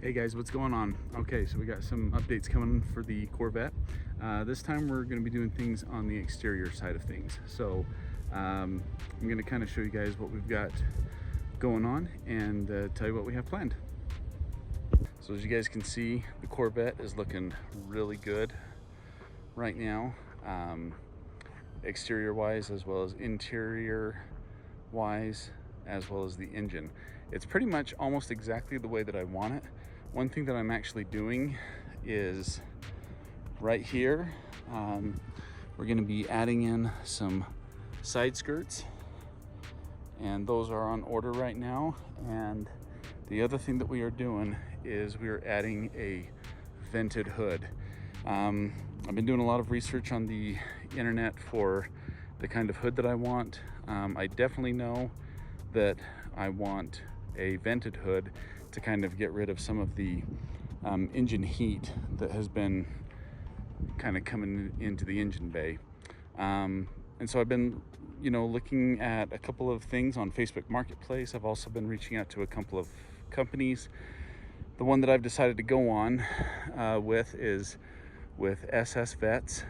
Hey guys, what's going on? Okay, so we got some updates coming for the Corvette. This time we're going to be doing things on the exterior side of things. So I'm going to kind of show you guys what we've got going on and tell you what we have planned. So as you guys can see, the Corvette is looking really good right now, exterior wise as well as interior wise, as well as the engine. It's pretty much almost exactly the way that I want it. One thing that I'm actually doing is right here, we're going to be adding in some side skirts, and those are on order right now. And the other thing that we are doing is we are adding a vented hood. I've been doing a lot of research on the internet for the kind of hood that I want. I definitely know that I want a vented hood to kind of get rid of some of the engine heat that has been kind of coming into the engine bay. And so I've been, looking at a couple of things on Facebook Marketplace. I've also been reaching out to a couple of companies. The one that I've decided to go on with is with SSVette.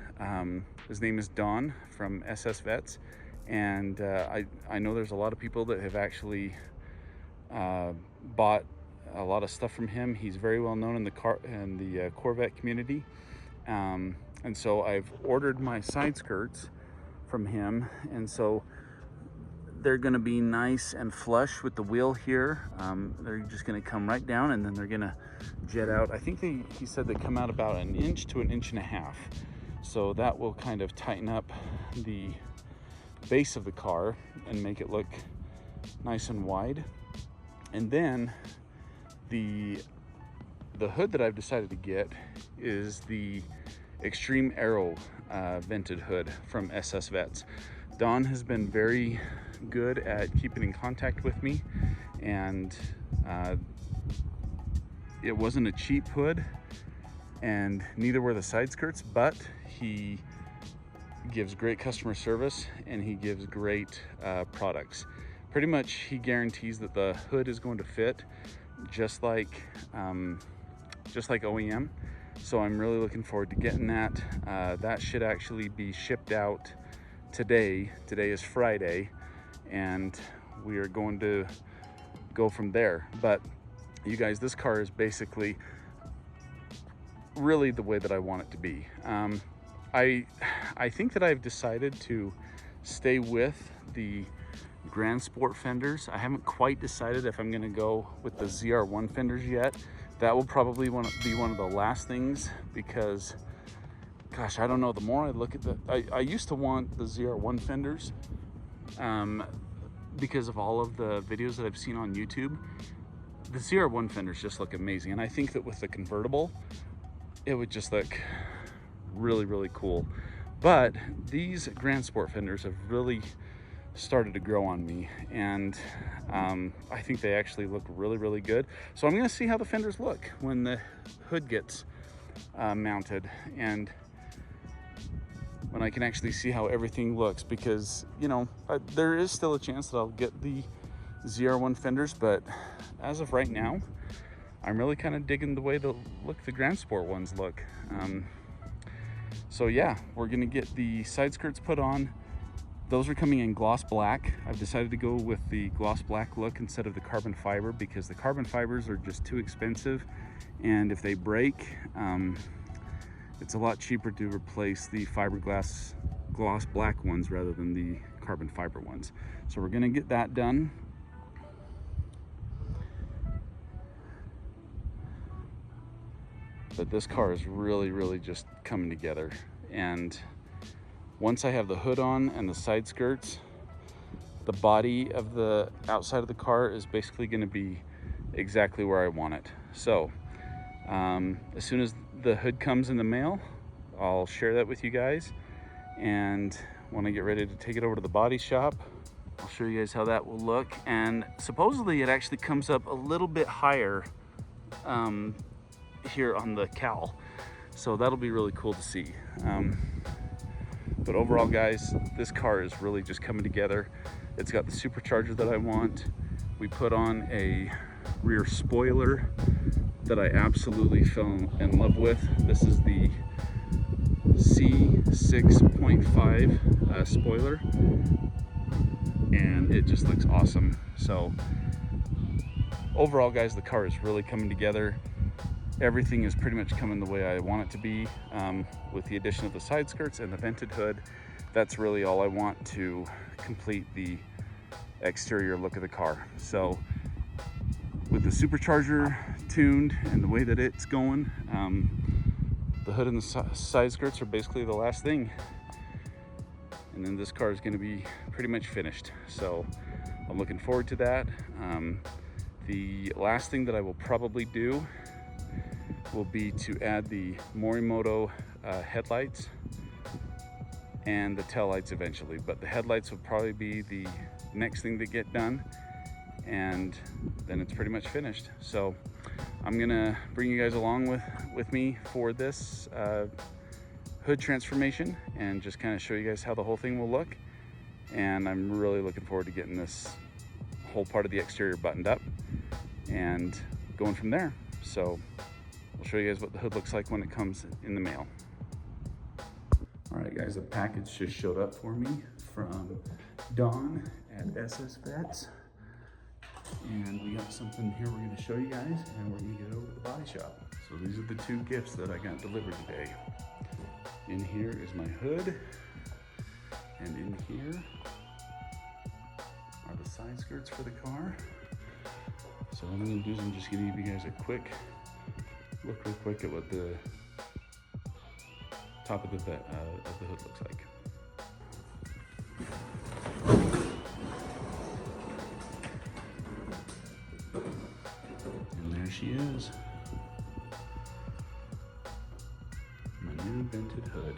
His name is Don from SSVette, and I know there's a lot of people that have actually bought a lot of stuff from him. He's very well known in the Corvette community, and so I've ordered my side skirts from him, and so they're going to be nice and flush with the wheel here. They're just going to come right down, and then they're going to jet out. I think he said they come out about 1 inch to 1.5 inches, so that will kind of tighten up the base of the car and make it look nice and wide. And then the hood that I've decided to get is the Extreme Aero vented hood from SSVette. Don has been very good at keeping in contact with me, and it wasn't a cheap hood, and neither were the side skirts, but he gives great customer service and he gives great products. Pretty much he guarantees that the hood is going to fit just like OEM. So I'm really looking forward to getting that. That should actually be shipped out today. Today is Friday, and we are going to go from there. But you guys, this car is basically really the way that I want it to be. I think that I've decided to stay with the Grand Sport fenders. I haven't quite decided if I'm going to go with the ZR1 fenders yet. That will probably be one of the last things, because gosh, I don't know, the more I look at I used to want the ZR1 fenders because of all of the videos that I've seen on YouTube. The ZR1 fenders just look amazing, and I think that with the convertible it would just look really, really cool. But these Grand Sport fenders have really started to grow on me, and I think they actually look really, really good. So I'm going to see how the fenders look when the hood gets mounted, and when I can actually see how everything looks, because there is still a chance that I'll get the ZR1 fenders, but as of right now I'm really kind of digging the way the Grand Sport ones look. So yeah, we're gonna get the side skirts put on. Those are coming in gloss black. I've decided to go with the gloss black look instead of the carbon fiber, because the carbon fibers are just too expensive, and if they break, it's a lot cheaper to replace the fiberglass gloss black ones rather than the carbon fiber ones. So we're gonna get that done. But this car is really, really just coming together, and once I have the hood on and the side skirts, the body of the outside of the car is basically going to be exactly where I want it. So as soon as the hood comes in the mail, I'll share that with you guys, and when I get ready to take it over to the body shop, I'll show you guys how that will look. And supposedly it actually comes up a little bit higher here on the cowl, so that'll be really cool to see. But overall, guys, this car is really just coming together. It's got the supercharger that I want. We put on a rear spoiler that I absolutely fell in love with. This is the C6.5 spoiler, and it just looks awesome. So overall, guys, the car is really coming together. Everything is pretty much coming the way I want it to be, with the addition of the side skirts and the vented hood. That's really all I want to complete the exterior look of the car. So with the supercharger tuned and the way that it's going, the hood and the side skirts are basically the last thing, and then this car is going to be pretty much finished. So I'm looking forward to that. The last thing that I will probably do will be to add the Morimoto headlights and the tail lights eventually, but the headlights will probably be the next thing that get done, and then it's pretty much finished. So I'm gonna bring you guys along with me for this hood transformation and just kind of show you guys how the whole thing will look. And I'm really looking forward to getting this whole part of the exterior buttoned up and going from there. So I'll show you guys what the hood looks like when it comes in the mail. All right, guys, a package just showed up for me from Dawn at SSVette. And we got something here we're going to show you guys, and we're going to get over to the body shop. So these are the two gifts that I got delivered today. In here is my hood, and in here are the side skirts for the car. So what I'm going to do is I'm just going to give you guys a quick look real quick at what the top of the hood looks like. And there she is, my new vented hood.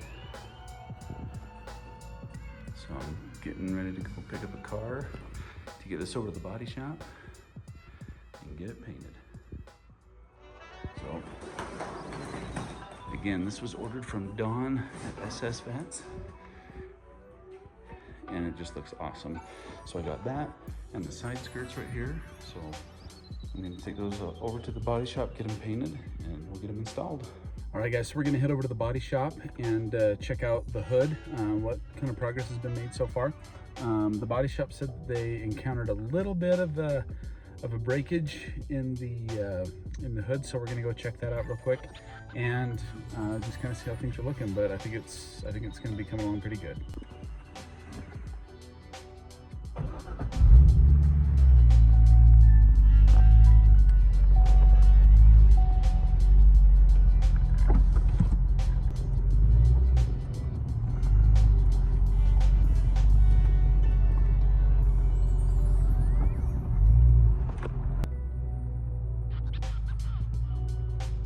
So I'm getting ready to go pick up a car to get this over to the body shop and get it painted. So again, this was ordered from Dawn at SSVette, and it just looks awesome. So I got that and the side skirts right here. So I'm gonna take those over to the body shop, get them painted, and we'll get them installed. All right, guys, so we're gonna head over to the body shop and check out the hood, what kind of progress has been made so far. The body shop said that they encountered a little bit of a breakage in the hood, so we're gonna go check that out real quick and just kind of see how things are looking. But I think it's gonna be coming along pretty good.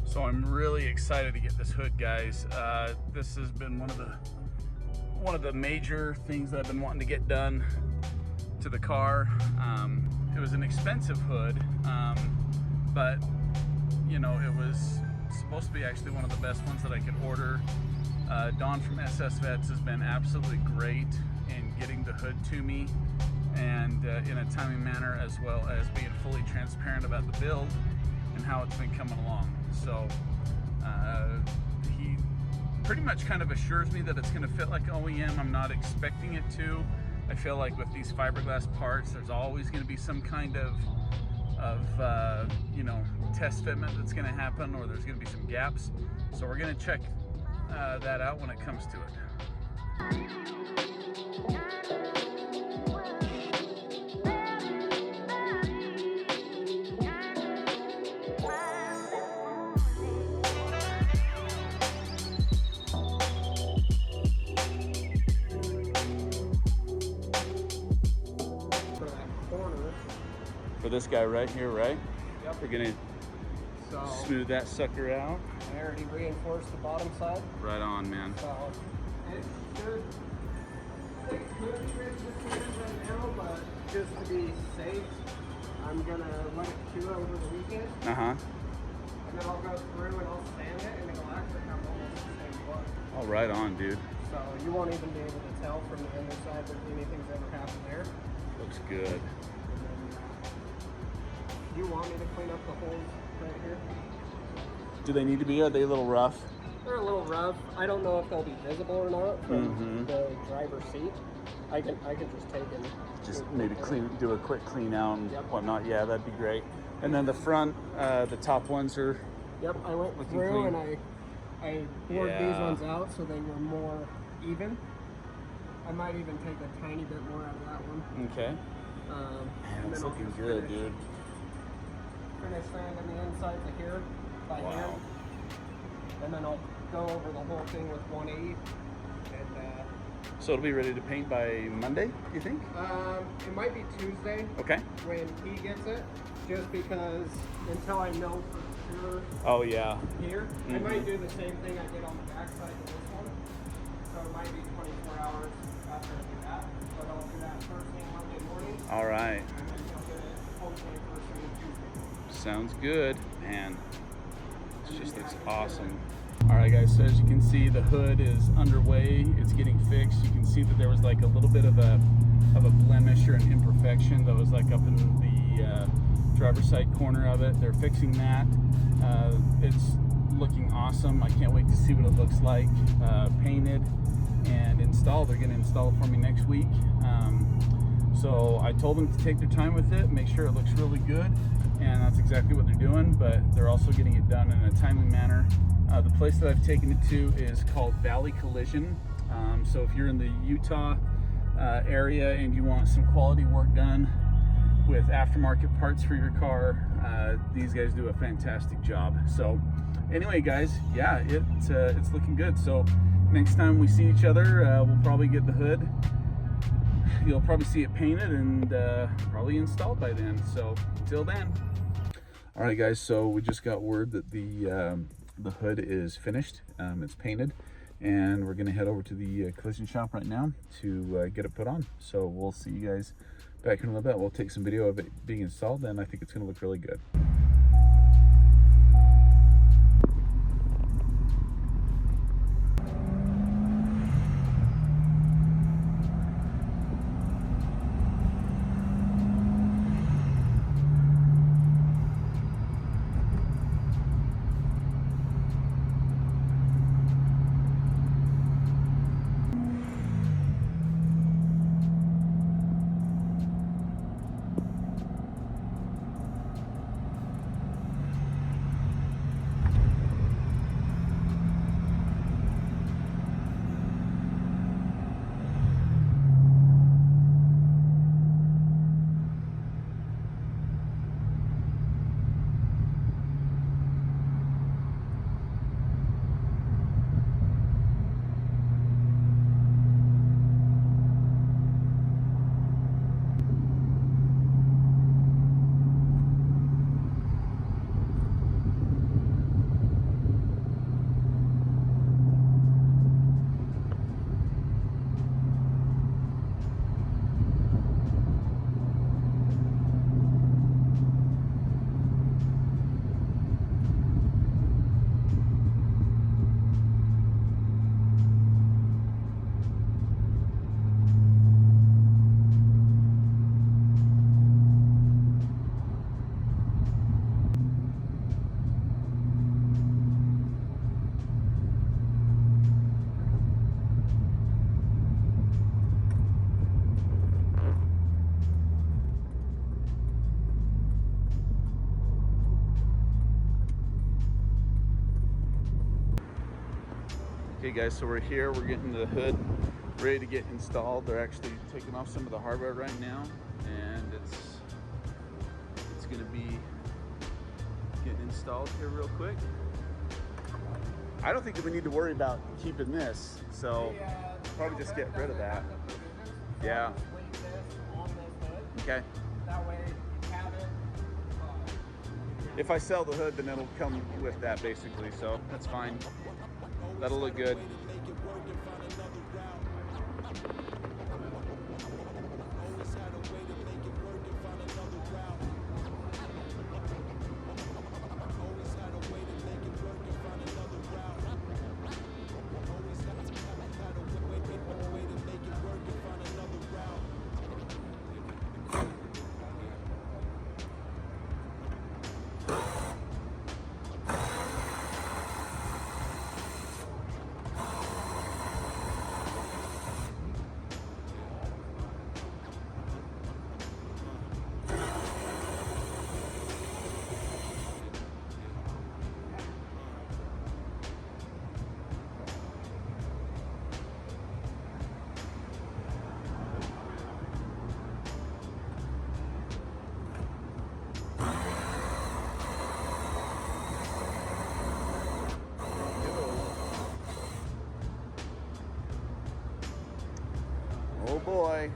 So I'm really excited to get this hood, guys. This has been one of the major things that I've been wanting to get done to the car. It was an expensive hood, but you know, it was supposed to be actually one of the best ones that I could order. Dawn from SSVette has been absolutely great in getting the hood to me, and in a timely manner, as well as being fully transparent about the build and how it's been coming along. So he pretty much kind of assures me that it's going to fit like OEM. I'm not expecting it to. I feel like with these fiberglass parts, there's always going to be some kind of you know, test fitment that's going to happen, or there's going to be some gaps. So we're going to check that out when it comes to it. For this guy right here, right? Yep. We're gonna smooth that sucker out. I already reinforced the bottom side. Right on, man. So it should take good transition right now, but just to be safe, I'm gonna let it chew over the weekend. And then I'll go through and I'll sand it, and it'll actually have almost the same look. Oh, right on, dude. So you won't even be able to tell from the underside that anything's ever happened there. Looks good. You want me to clean up the holes right here? Do they need to be? Are they a little rough? They're a little rough. I don't know if they'll be visible or not from the driver's seat. I can just take and just maybe do a quick clean out and whatnot. Yeah, that'd be great. And then the front, the top ones are. Yep, I went through clean. And I bored these ones out so they were more even. I might even take a tiny bit more out of that one. Okay. Man, it's looking good, dude. Finish sanding the insides of here by hand, and then I'll go over the whole thing with 180. And so it'll be ready to paint by Monday, you think? It might be Tuesday. Okay. When he gets it, just because until I know for sure. Oh yeah. Here, I might do the same thing I did on the backside of this one. So it might be 24 hours after I do that, but I'll do that first thing Monday morning. All right. And then he'll get it hopefully first thing Tuesday. Sounds good, man. It just looks awesome. All right, guys. So as you can see, the hood is underway. It's getting fixed. You can see that there was like a little bit of a blemish or an imperfection that was like up in the driver's side corner of it. They're fixing that. It's looking awesome. I can't wait to see what it looks like painted and installed. They're going to install it for me next week. So I told them to take their time with it, make sure it looks really good, and that's exactly what they're doing, but they're also getting it done in a timely manner. The place that I've taken it to is called Valley Collision. So if you're in the Utah area and you want some quality work done with aftermarket parts for your car, these guys do a fantastic job. So anyway, guys, yeah, it's looking good. So next time we see each other, we'll probably get the hood. You'll probably see it painted and probably installed by then. So until then. All right, guys, so we just got word that the hood is finished. It's painted, and we're gonna head over to the collision shop right now to get it put on. So we'll see you guys back in a little bit. We'll take some video of it being installed, and I think it's gonna look really good. Okay guys, so we're here, we're getting the hood ready to get installed. They're actually taking off some of the hardware right now, and it's gonna be getting installed here real quick. I don't think that we need to worry about keeping this, so probably just get rid of that. Yeah. Okay. That way you have it. If I sell the hood, then it'll come with that basically, so that's fine. That'll look good. boy.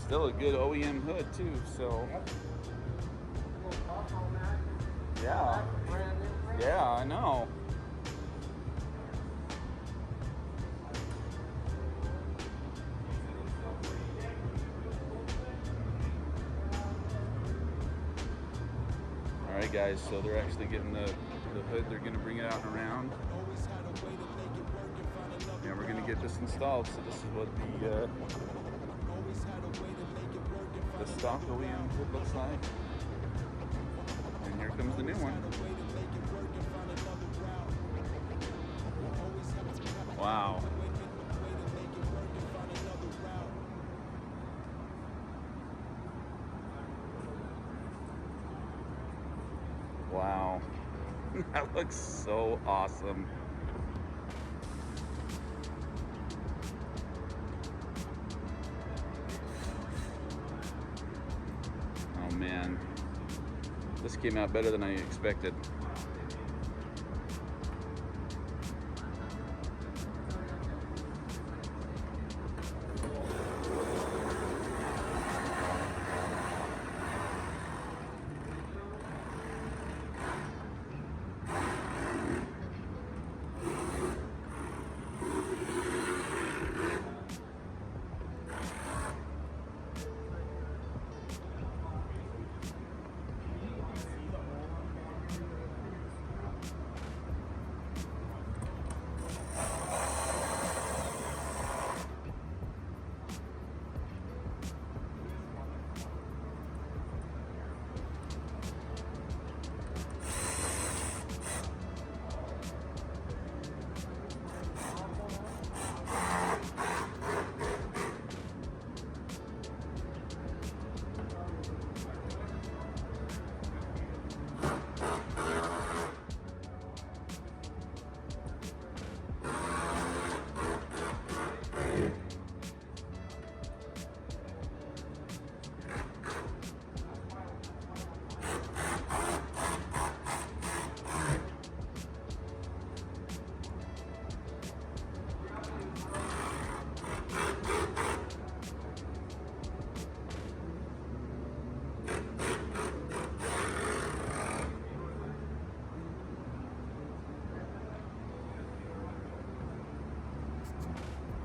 Still a good OEM hood too, so. Yeah. Yeah, I know. All right, guys, so they're actually getting the hood. They're gonna bring it out and around. And we're gonna get this installed. So this is what the stock OEM hood looks like. And here comes the new one. Wow. Wow. That looks so awesome. Oh man. This came out better than I expected.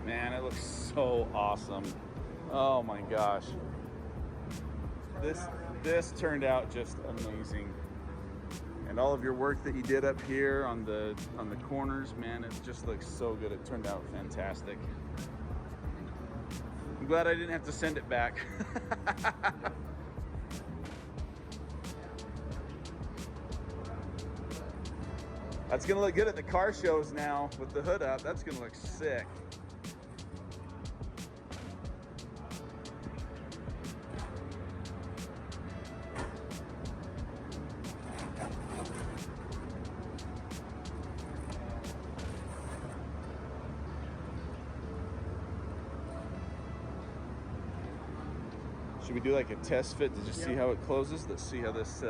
Man, it looks so awesome. Oh my gosh. This turned out just amazing. And all of your work that you did up here on the corners, man, it just looks so good. It turned out fantastic. I'm glad I didn't have to send it back. That's gonna look good at the car shows now with the hood up. That's gonna look sick. Should we do like a test fit to just see how it closes? Let's see how this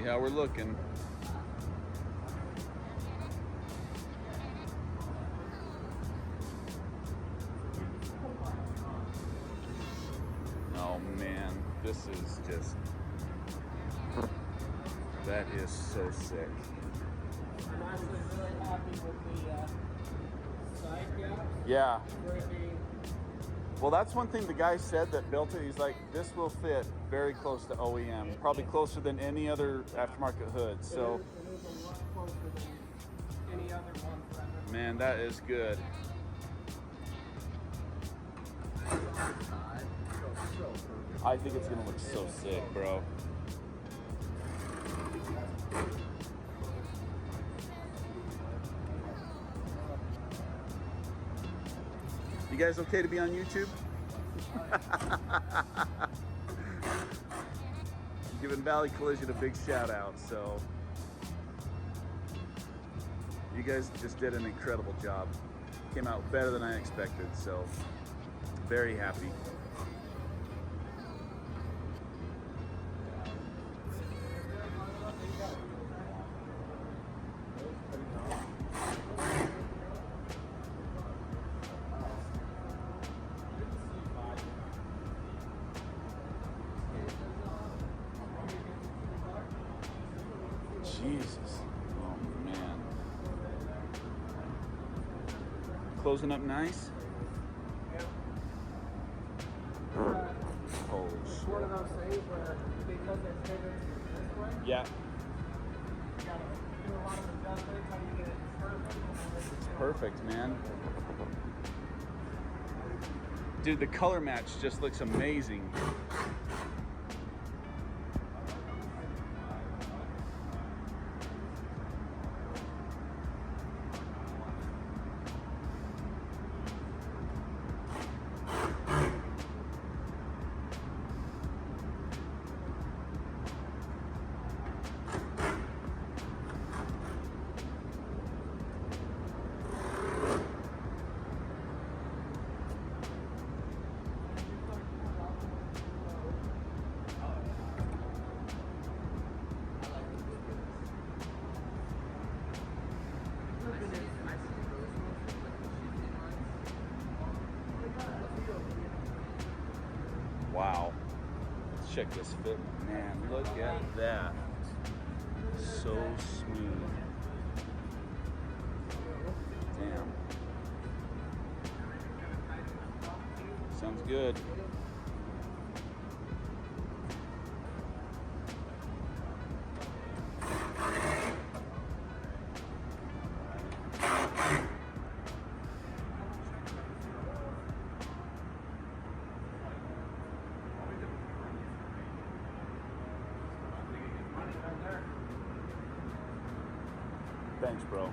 how we're looking. Oh man, this is just, that is so sick. I'm actually really happy with the side gaps. Yeah. For it being Well, that's one thing the guy said that built it. He's like, this will fit very close to OEM, probably closer than any other aftermarket hood. So it is a lot closer than any other one. Man, that is good. I think it's gonna look so sick, bro. You guys okay to be on YouTube? I'm giving Valley Collision a big shout out, so you guys just did an incredible job. Came out better than I expected, so very happy. Jesus, oh man. Closing up nice. Oh shit. One of those things where because they're fitted this way, Yeah. you gotta do a lot of adjustments how you get it perfect. Perfect, man. Dude, the color match just looks amazing. Wow. Let's check this fit. Man, look at that. So smooth. Damn. Sounds good. Thanks, bro.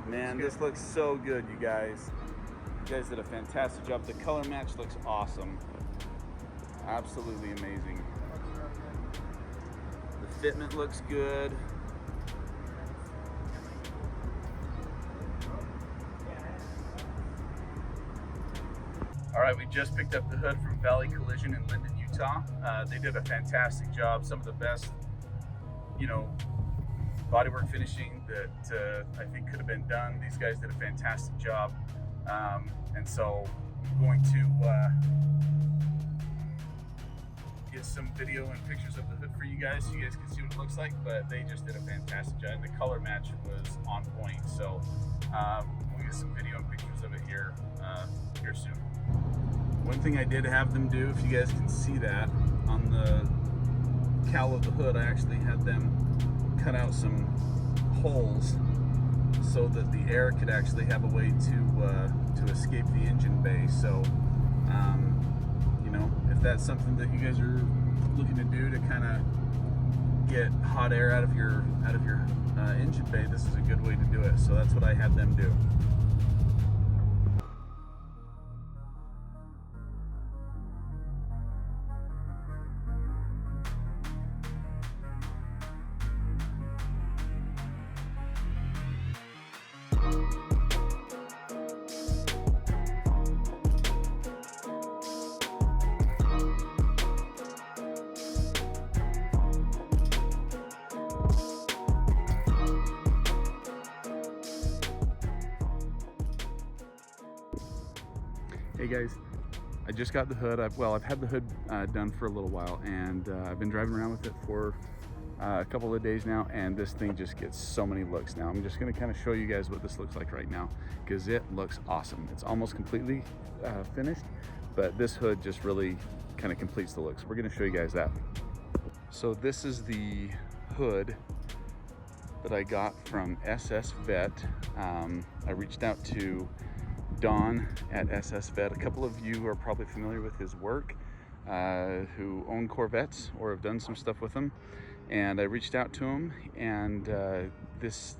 Man, this looks so good, you guys. You guys did a fantastic job. The color match looks awesome. Absolutely amazing. The fitment looks good. All right, we just picked up the hood from Valley Collision in Linden, Utah. They did a fantastic job. Some of the best, you know, bodywork finishing that I think could have been done. These guys did a fantastic job. And so I'm going to get some video and pictures of the hood for you guys so you guys can see what it looks like, but they just did a fantastic job. And the color match was on point. So we'll get some video and pictures of it here soon. One thing I did have them do, if you guys can see that, on the cowl of the hood, I actually had them cut out some holes so that the air could actually have a way to escape the engine bay. So, you know, if that's something that you guys are looking to do to kind of get hot air out of your engine bay, this is a good way to do it. So that's what I had them do. Hey guys, I just got the hood. I've had the hood done for a little while, and I've been driving around with it for a couple of days now, and this thing just gets so many looks now. I'm just gonna kind of show you guys what this looks like right now, because it looks awesome. It's almost completely finished, but this hood just really kind of completes the look. So we're going to show you guys that. So this is the hood that I got from SSVette. I reached out to Don at SSVette. A couple of you are probably familiar with his work, who own Corvettes or have done some stuff with them. And I reached out to him, and just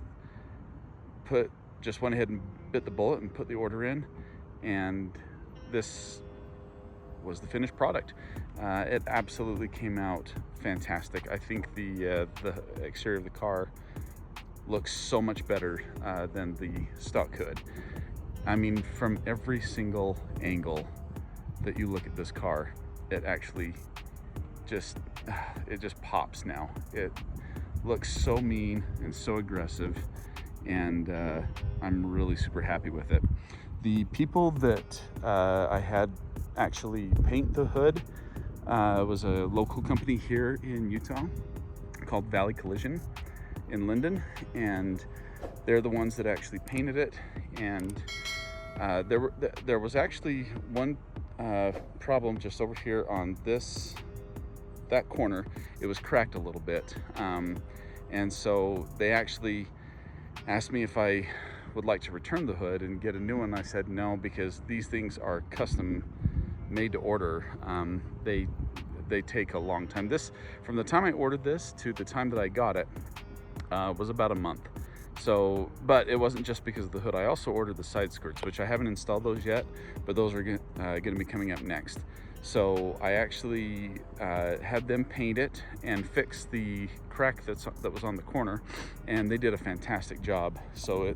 went ahead and bit the bullet and put the order in, and this was the finished product. It absolutely came out fantastic. I think the exterior of the car looks so much better than the stock hood. I mean, from every single angle that you look at this car, it actually just pops now. It looks so mean and so aggressive, and I'm really super happy with it. The people that I had actually paint the hood was a local company here in Utah called Valley Collision in Linden, and they're the ones that actually painted it. And there was actually one problem just over here on that corner. It was cracked a little bit, and so they actually asked me if I would like to return the hood and get a new one. I said no, because these things are custom made to order. They take a long time. From the time I ordered this to the time that I got it was about a month. So, but it wasn't just because of the hood. I also ordered the side skirts, which I haven't installed those yet, but those are going to be coming up next. So I actually had them paint it and fix the crack that was on the corner, and they did a fantastic job. So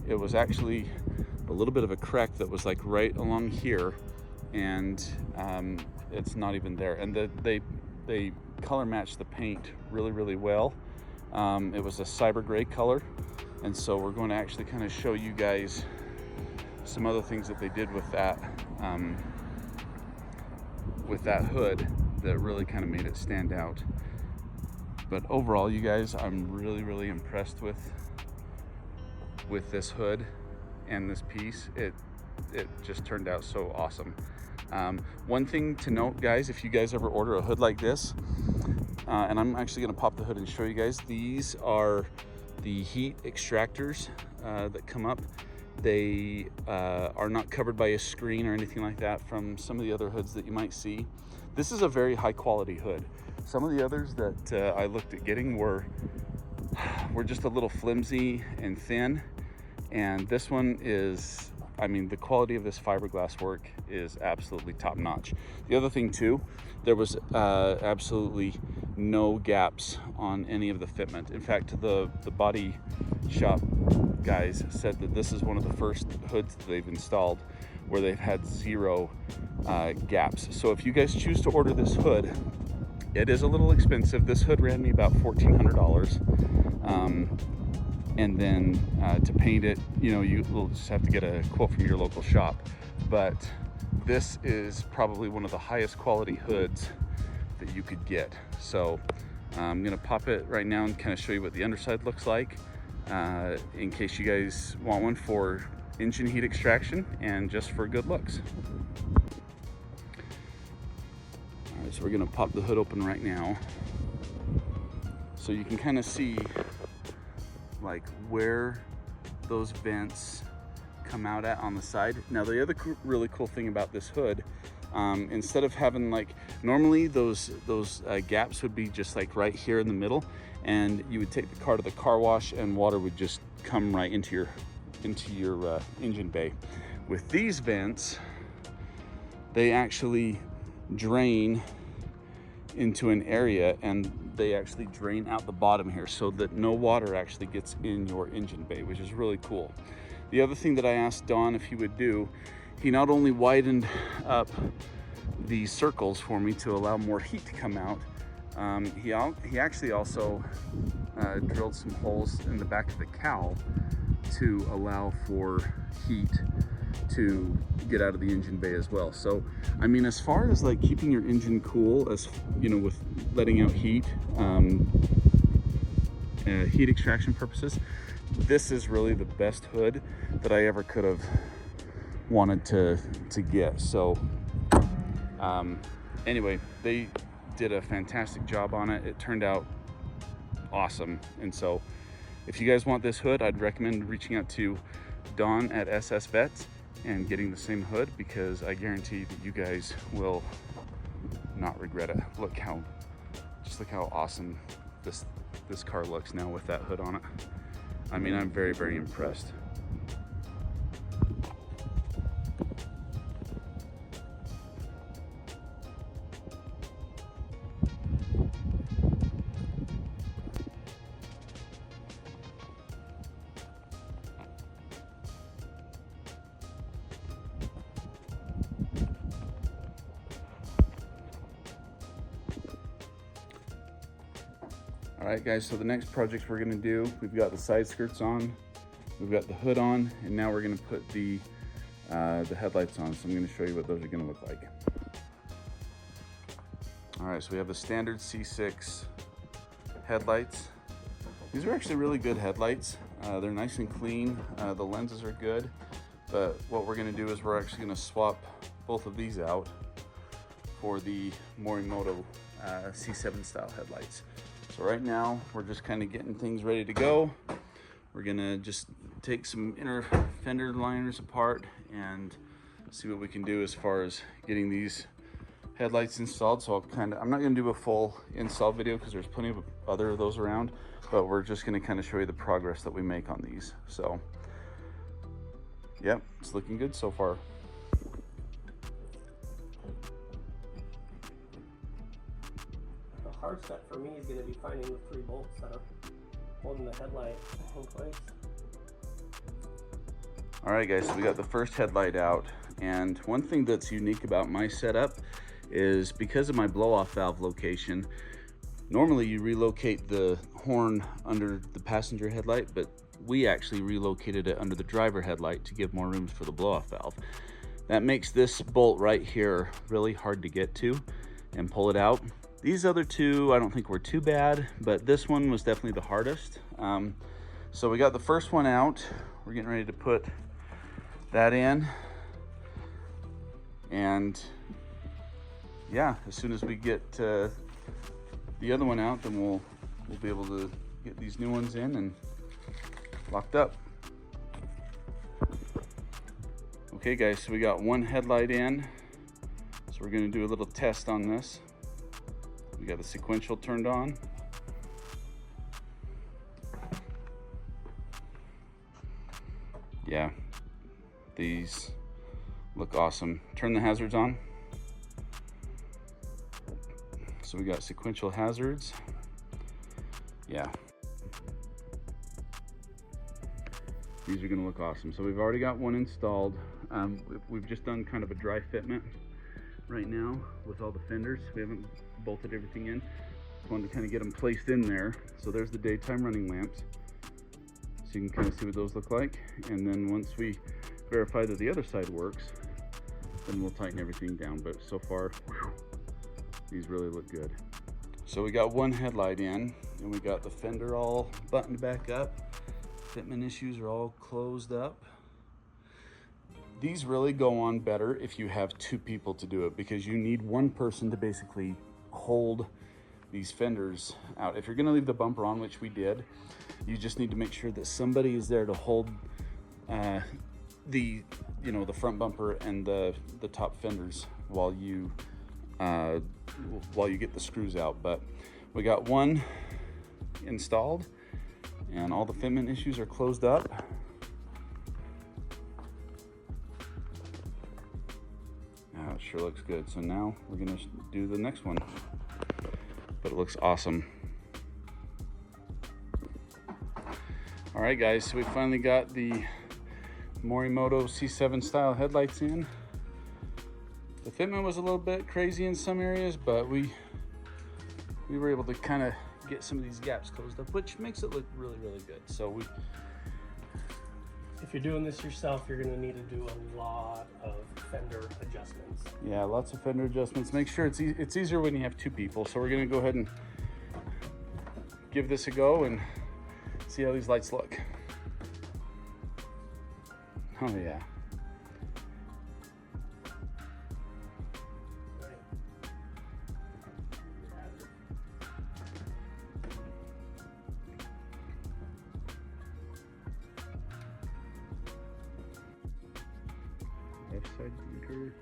it was actually a little bit of a crack that was like right along here, and it's not even there. And they color matched the paint really, really well. It was a cyber gray color, and so we're going to actually kind of show you guys some other things that they did with that hood that really kind of made it stand out. But overall, you guys, I'm really, really impressed with this hood and this piece. It just turned out so awesome. One thing to note, guys, if you guys ever order a hood like this, and I'm actually going to pop the hood and show you guys, these are the heat extractors that come up. They are not covered by a screen or anything like that from some of the other hoods that you might see. This is a very high quality hood. Some of the others that I looked at getting were just a little flimsy and thin, and this one is, I mean, the quality of this fiberglass work is absolutely top notch. The other thing too, there was absolutely no gaps on any of the fitment. In fact, the body shop guys said that this is one of the first hoods that they've installed where they've had zero gaps. So if you guys choose to order this hood, it is a little expensive. This hood ran me about $1,400. And then to paint it, you will just have to get a quote from your local shop. But this is probably one of the highest quality hoods that you could get. So I'm gonna pop it right now and kind of show you what the underside looks like, in case you guys want one for engine heat extraction and just for good looks. All right, so we're gonna pop the hood open right now, so you can kind of see like where those vents come out at on the side. Now the other really cool thing about this hood, instead of having like, normally those gaps would be just like right here in the middle, and you would take the car to the car wash and water would just come right into your engine bay. With these vents, they actually drain into an area, and they actually drain out the bottom here so that no water actually gets in your engine bay, which is really cool. The other thing that I asked Don if he would do, he not only widened up the circles for me to allow more heat to come out, he actually also drilled some holes in the back of the cowl to allow for heat to get out of the engine bay as well. So I mean, as far as like keeping your engine cool, as with letting out heat, heat extraction purposes, this is really the best hood that I ever could have wanted to get. So Anyway, they did a fantastic job on it. It turned out awesome. And so if you guys want this hood, I'd recommend reaching out to Dawn at SSVette and getting the same hood, because I guarantee that you guys will not regret it. Just look how awesome this car looks now with that hood on it. I mean, I'm very, very impressed. All right, guys, so the next project we're gonna do, we've got the side skirts on, we've got the hood on, and now we're gonna put the headlights on. So I'm gonna show you what those are gonna look like. All right, so we have the standard C6 headlights. These are actually really good headlights. They're nice and clean. The lenses are good, but what we're gonna do is we're actually gonna swap both of these out for the Morimoto C7 style headlights. So right now, we're just kind of getting things ready to go. We're gonna just take some inner fender liners apart and see what we can do as far as getting these headlights installed. So I'm not gonna do a full install video because there's plenty of other of those around, but we're just gonna kind of show you the progress that we make on these. So, yep, it's looking good so far. Hard step for me is going to be finding the 3 bolts that are holding the headlight in place. All right, guys, so we got the first headlight out, and one thing that's unique about my setup is because of my blow-off valve location, normally you relocate the horn under the passenger headlight, but we actually relocated it under the driver headlight to give more room for the blow-off valve. That makes this bolt right here really hard to get to and pull it out. These other two, I don't think were too bad, but this one was definitely the hardest. So we got the first one out. We're getting ready to put that in. And yeah, as soon as we get the other one out, then we'll be able to get these new ones in and locked up. Okay guys, so we got one headlight in. So we're gonna do a little test on this. We got the sequential turned on. Yeah, these look awesome. Turn the hazards on. So we got sequential hazards. Yeah. These are gonna look awesome. So we've already got one installed. We've just done kind of a dry fitment right now with all the fenders. We haven't bolted everything in. Just wanted to kind of get them placed in there. So there's the daytime running lamps. So you can kind of see what those look like. And then once we verify that the other side works, then we'll tighten everything down. But so far, whew, these really look good. So we got one headlight in, and we got the fender all buttoned back up. Fitment issues are all closed up. These really go on better if you have 2 people to do it, because you need one person to basically hold these fenders out. If you're gonna leave the bumper on, which we did, you just need to make sure that somebody is there to hold the front bumper and the top fenders while you get the screws out. But we got one installed and all the fitment issues are closed up. Now it sure looks good. So now we're gonna do the next one, but it looks awesome. All right guys, so we finally got the Morimoto C7 style headlights in. The fitment was a little bit crazy in some areas, but we were able to kind of get some of these gaps closed up, which makes it look really, really good. So if you're doing this yourself, you're going to need to do a lot of fender adjustments. Yeah, lots of fender adjustments. Make sure it's easier when you have 2 people. So we're going to go ahead and give this a go and see how these lights look. Oh yeah. Nice. left side of the interior.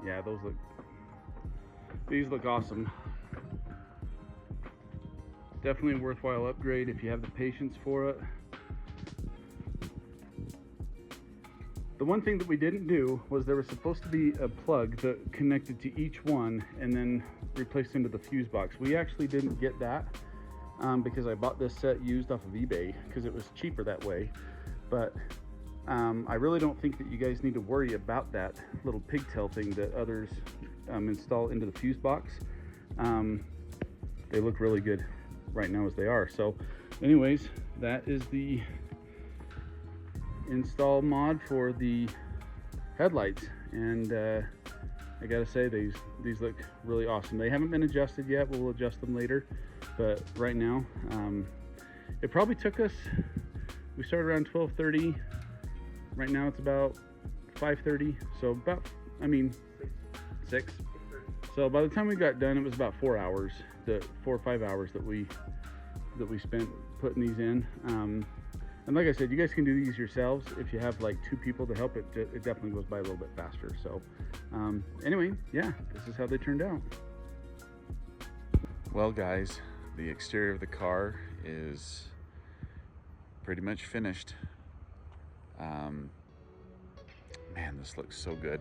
Yeah, these look awesome. Definitely a worthwhile upgrade if you have the patience for it. The one thing that we didn't do was there was supposed to be a plug that connected to each one and then replaced into the fuse box. We actually didn't get that because I bought this set used off of eBay because it was cheaper that way. But I really don't think that you guys need to worry about that little pigtail thing that others install into the fuse box. They look really good right now as they are. So anyways, that is the install mod for the headlights, and I gotta say these look really awesome. They haven't been adjusted yet. We'll adjust them later, but right now it probably took us, we started around 12:30. Right now it's about 5:30, so about, I mean 6. So by the time we got done, it was about 4 hours, the 4 or 5 hours that we spent putting these in. And like I said, you guys can do these yourselves. If you have like 2 people to help, it definitely goes by a little bit faster. So anyway, yeah, this is how they turned out. Well guys, the exterior of the car is pretty much finished. Man, this looks so good.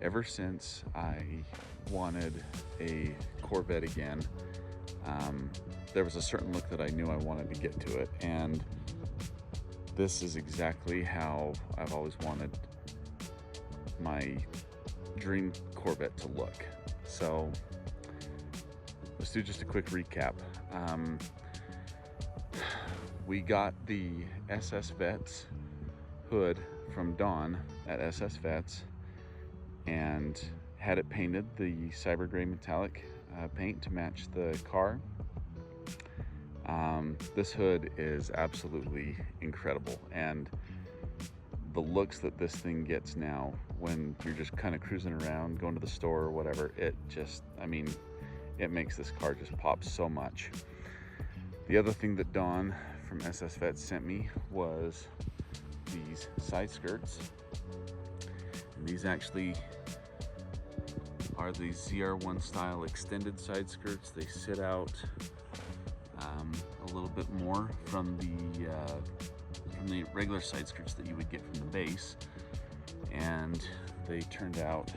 Ever since I wanted a Corvette again, there was a certain look that I knew I wanted to get to it, and this is exactly how I've always wanted my dream Corvette to look. So let's do just a quick recap. We got the SSVette hood from Dawn at SSVette and had it painted the cyber gray metallic paint to match the car. This hood is absolutely incredible, and the looks that this thing gets now when you're just kind of cruising around, going to the store or whatever, it just, I mean, it makes this car just pop so much. The other thing that Dawn from SSVette sent me was these side skirts. And these actually are the ZR1 style extended side skirts. They sit out a little bit more from the regular side skirts that you would get from the base, and they turned out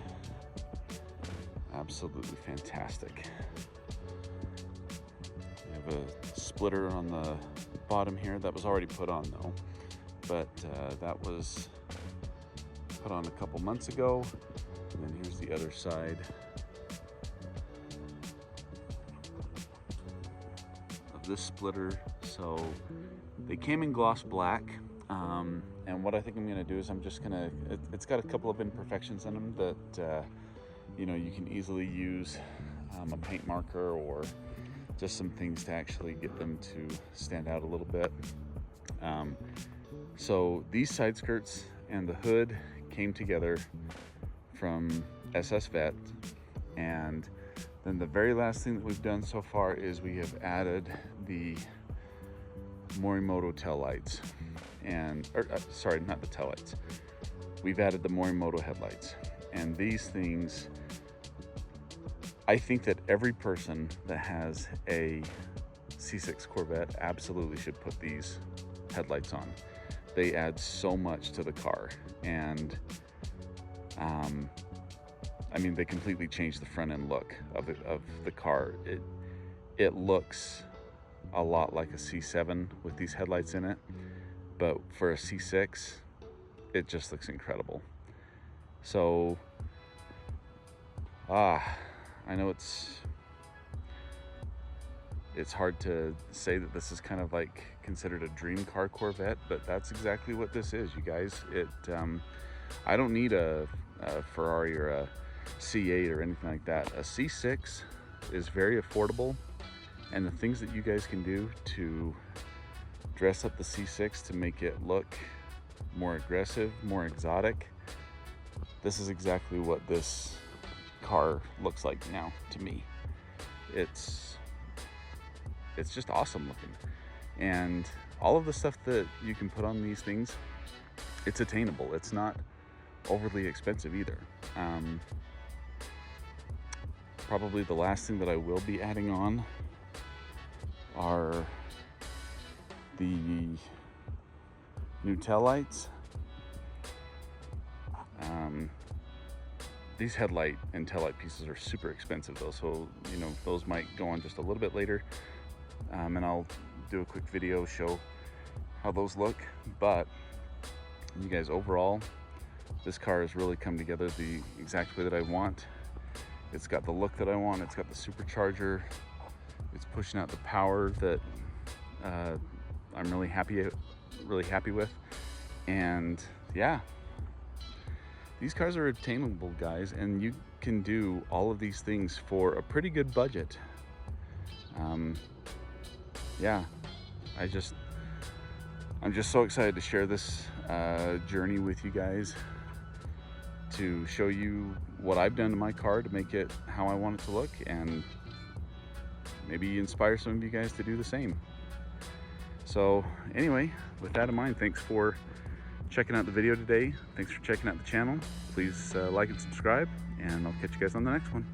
absolutely fantastic. We have a splitter on the bottom here that was already put on though, but that was put on a couple months ago. And then here's the other side of this splitter. So they came in gloss black, and what I think I'm gonna do is I'm just gonna, it's got a couple of imperfections in them that you know, you can easily use a paint marker or just some things to actually get them to stand out a little bit. So these side skirts and the hood came together from SSVette, and then the very last thing that we've done so far is we have added the Morimoto tail lights, and sorry, not the tail lights. We've added the Morimoto headlights, and these things, I think that every person that has a C6 Corvette absolutely should put these headlights on. They add so much to the car, and I mean, they completely change the front end look of the car. It looks a lot like a C7 with these headlights in it, but for a C6, it just looks incredible. So, I know it's hard to say that this is kind of like considered a dream car Corvette, but that's exactly what this is, you guys. I don't need a Ferrari or a C8 or anything like that. A C6 is very affordable, and the things that you guys can do to dress up the C6 to make it look more aggressive, more exotic, this is exactly what this car looks like now to me. It's just awesome looking, and all of the stuff that you can put on these things, it's attainable. It's not overly expensive either. Probably the last thing that I will be adding on are the new tail lights. These headlight and tail light pieces are super expensive though, so you know, those might go on just a little bit later, and I'll do a quick video show how those look. But you guys, overall, this car has really come together the exact way that I want. It's got the look that I want. It's got the supercharger. It's pushing out the power that I'm really happy with. And yeah, these cars are attainable, guys, and you can do all of these things for a pretty good budget. Yeah, I'm just so excited to share this journey with you guys, to show you what I've done to my car to make it how I want it to look, and maybe inspire some of you guys to do the same. So anyway, with that in mind, thanks for checking out the video today. Thanks for checking out the channel. Please like and subscribe, and I'll catch you guys on the next one.